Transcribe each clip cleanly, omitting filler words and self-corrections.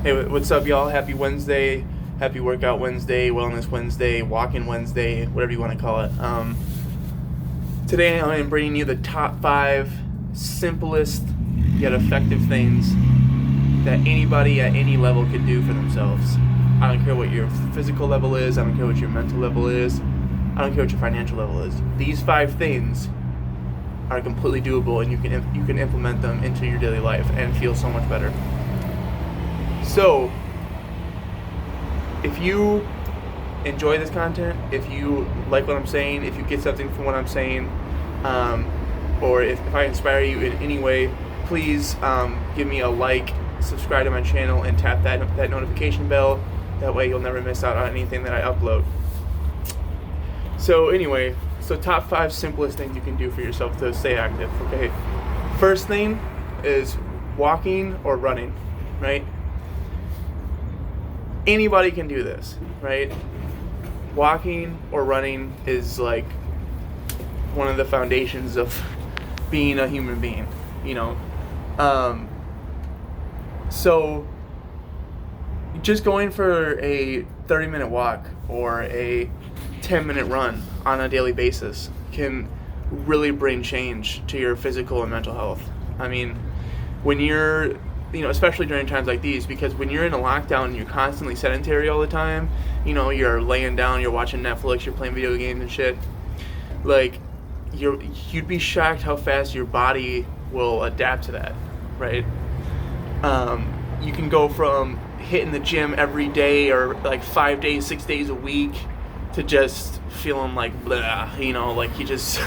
Hey, what's up, y'all? Happy Wednesday, happy Workout Wednesday, Wellness Wednesday, Walk-in Wednesday, whatever you want to call it. Today I am bringing you the top 5 simplest yet effective things that anybody at any level can do for themselves. I don't care what your physical level is, I don't care what your mental level is, I don't care what your financial level is. These 5 things are completely doable, and you can implement them into your daily life and feel so much better. So, if you enjoy this content, if you like what I'm saying, if you get something from what I'm saying, or if I inspire you in any way, please give me a like, subscribe to my channel, and tap that notification bell. That way you'll never miss out on anything that I upload. So anyway, top 5 simplest things you can do for yourself to stay active, okay? First thing is walking or running, right? Anybody can do this, right? Walking or running is like one of the foundations of being a human being, you know. So just going for a 30-minute walk or a 10-minute run on a daily basis can really bring change to your physical and mental health. I mean, when you're, especially during times like these, because when you're in a lockdown and you're constantly sedentary all the time, you're laying down, you're watching Netflix, you're playing video games and shit, like, you'd be shocked how fast your body will adapt to that, right? You can go from hitting the gym every day or like 5 days, 6 days a week to just feeling like blah, like you just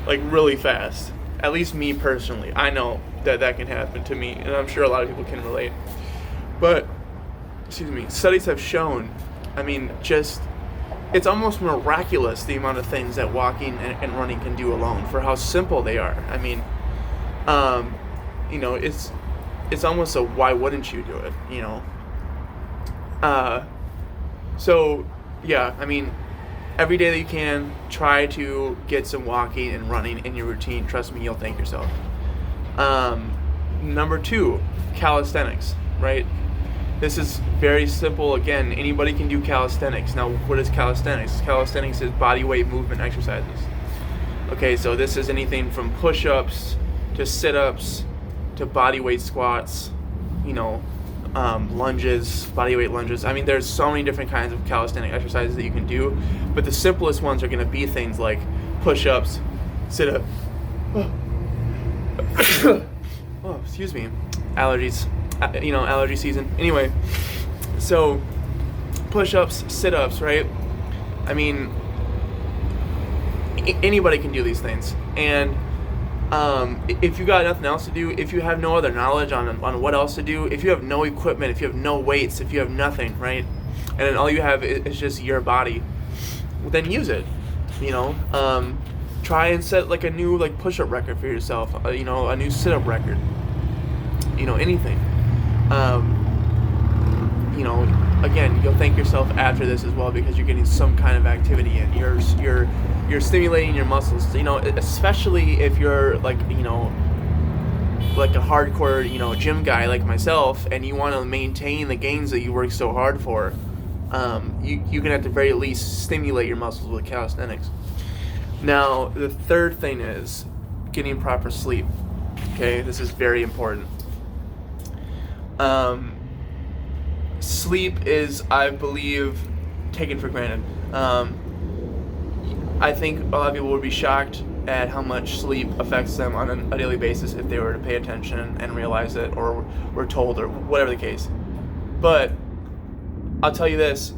like really fast. At least me personally, I know that can happen to me, and I'm sure a lot of people can relate. But, studies have shown, it's almost miraculous the amount of things that walking and running can do alone for how simple they are. It's almost a why wouldn't you do it, every day that you can, try to get some walking and running in your routine. Trust me, you'll thank yourself. Number 2, calisthenics, right? This is very simple. Again, anybody can do calisthenics. Now, what is calisthenics? Calisthenics is body weight movement exercises. Okay, so this is anything from push-ups to sit-ups to body weight squats, lunges, body weight lunges. There's so many different kinds of calisthenic exercises that you can do, but the simplest ones are going to be things like push-ups, sit-up. Oh, excuse me, allergies. Allergy season. Anyway, so push-ups, sit-ups, right? Anybody can do these things, and if you got nothing else to do, if you have no other knowledge on what else to do, if you have no equipment, if you have no weights, if you have nothing, right, and then all you have is just your body, well, then use it. Try and set like a new push-up record for yourself, a new sit-up record, anything. Again, you'll thank yourself after this as well, because you're getting some kind of activity in. You're stimulating your muscles, especially if you're like a hardcore, gym guy like myself, and you want to maintain the gains that you work so hard for. You can at the very least stimulate your muscles with calisthenics. Now, the third thing is getting proper sleep. Okay, this is very important. Sleep is, I believe, taken for granted. I think a lot of people would be shocked at how much sleep affects them on a daily basis if they were to pay attention and realize it, or were told, or whatever the case. But I'll tell you this,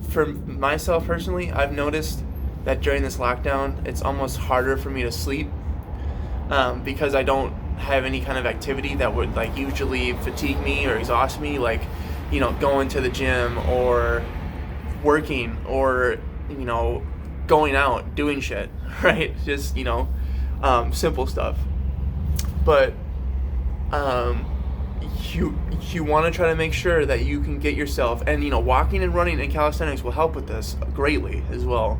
for myself personally, I've noticed that during this lockdown, it's almost harder for me to sleep, because I don't have any kind of activity that would usually fatigue me or exhaust me, going to the gym or working or going out doing shit, right? Just simple stuff. But you want to try to make sure that you can get yourself, and walking and running and calisthenics will help with this greatly as well.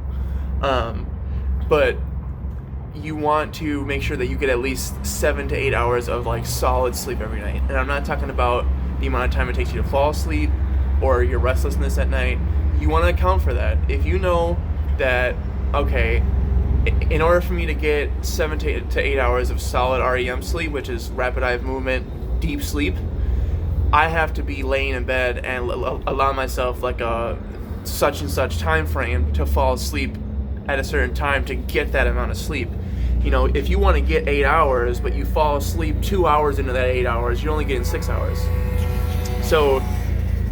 But you want to make sure that you get at least 7 to 8 hours of solid sleep every night. And I'm not talking about the amount of time it takes you to fall asleep, or your restlessness at night. You want to account for that. If you know that, okay, in order for me to get 7 to 8 hours of solid REM sleep, which is rapid eye movement, deep sleep, I have to be laying in bed and allow myself like a such and such time frame to fall asleep at a certain time to get that amount of sleep. You know, if you want to get 8 hours, but you fall asleep 2 hours into that 8 hours, you're only getting 6 hours. So,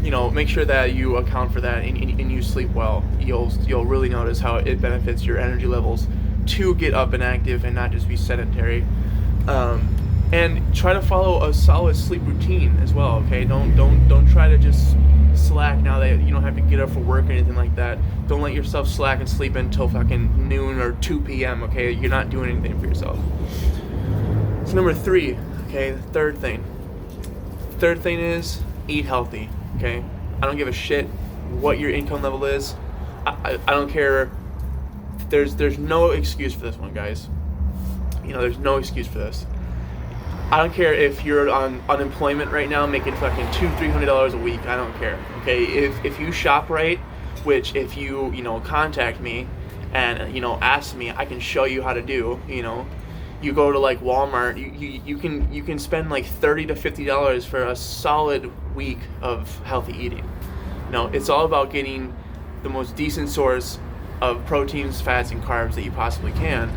you know, make sure that you account for that and you sleep well. You'll really notice how it benefits your energy levels to get up and active and not just be sedentary. And try to follow a solid sleep routine as well. Okay, don't try to just slack now that you don't have to get up for work or anything like that. Don't let yourself slack and sleep until fucking noon or 2 p.m. Okay, you're not doing anything for yourself. So number 3. Okay, the third thing. Third thing is eat healthy. Okay, I don't give a shit what your income level is. I don't care. There's no excuse for this one, guys. You know, there's no excuse for this. I don't care if you're on unemployment right now making fucking $200-300 a week. I don't care. Okay, if you shop right, which if you contact me and ask me, I can show you how to do. You go to like Walmart, you can spend like $30 to $50 for a solid week of healthy eating. It's all about getting the most decent source of proteins, fats, and carbs that you possibly can,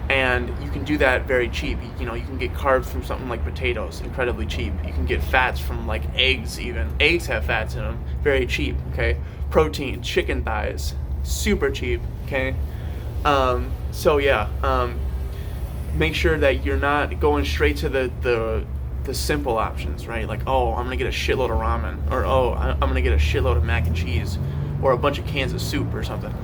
and you can do that very cheap. You can get carbs from something like potatoes, incredibly cheap. You can get fats from like eggs. Even eggs have fats in them, very cheap. Okay, protein, chicken thighs, super cheap. Okay, make sure that you're not going straight to the simple options, right? Like, oh, I'm gonna get a shitload of ramen, or oh, I'm gonna get a shitload of mac and cheese, or a bunch of cans of soup or something.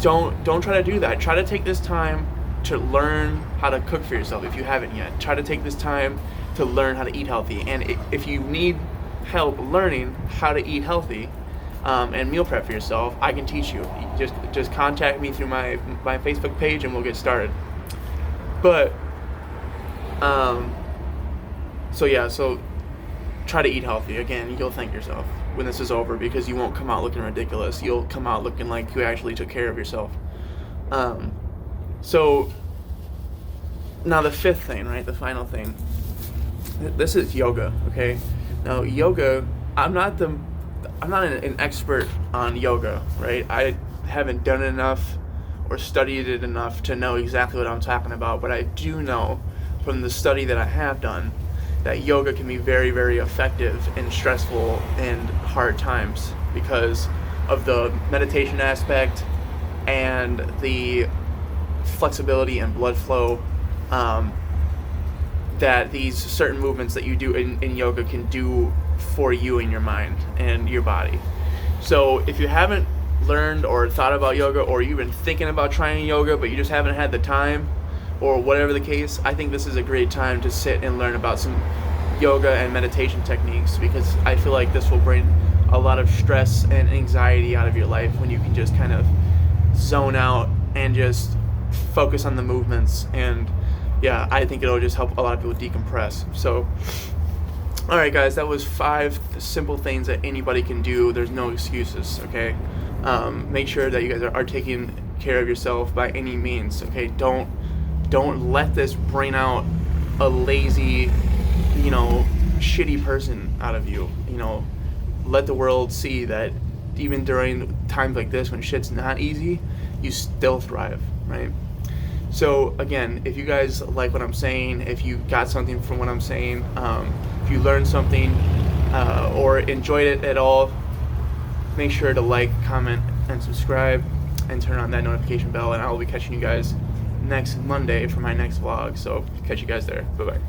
Don't try to do that. Try to take this time to learn how to cook for yourself if you haven't yet. Try to take this time to learn how to eat healthy. And if you need help learning how to eat healthy and meal prep for yourself, I can teach you. Just contact me through my Facebook page and we'll get started. But so try to eat healthy. Again, you'll thank yourself when this is over, because you won't come out looking ridiculous. You'll come out looking like you actually took care of yourself. So now the fifth thing, right? The final thing. This is yoga. Okay. Now yoga, I'm not an expert on yoga, right? I haven't done it enough or studied it enough to know exactly what I'm talking about, but I do know from the study that I have done that yoga can be very, very effective in stressful and hard times because of the meditation aspect and the flexibility and blood flow that these certain movements that you do in yoga can do for you in your mind and your body. So if you haven't learned or thought about yoga, or you've been thinking about trying yoga but you just haven't had the time, or whatever the case, I think this is a great time to sit and learn about some yoga and meditation techniques, because I feel like this will bring a lot of stress and anxiety out of your life when you can just kind of zone out and just focus on the movements. And yeah, I think it'll just help a lot of people decompress. So alright guys, that was 5 simple things that anybody can do. There's no excuses, okay? Make sure that you guys are taking care of yourself by any means, okay? Don't let this bring out a lazy, shitty person out of you. Let the world see that even during times like this when shit's not easy, you still thrive, right? So again, if you guys like what I'm saying, if you got something from what I'm saying, if you learned something or enjoyed it at all, make sure to like, comment, and subscribe, and turn on that notification bell, and I will be catching you guys next Monday for my next vlog. So catch you guys there. Bye bye.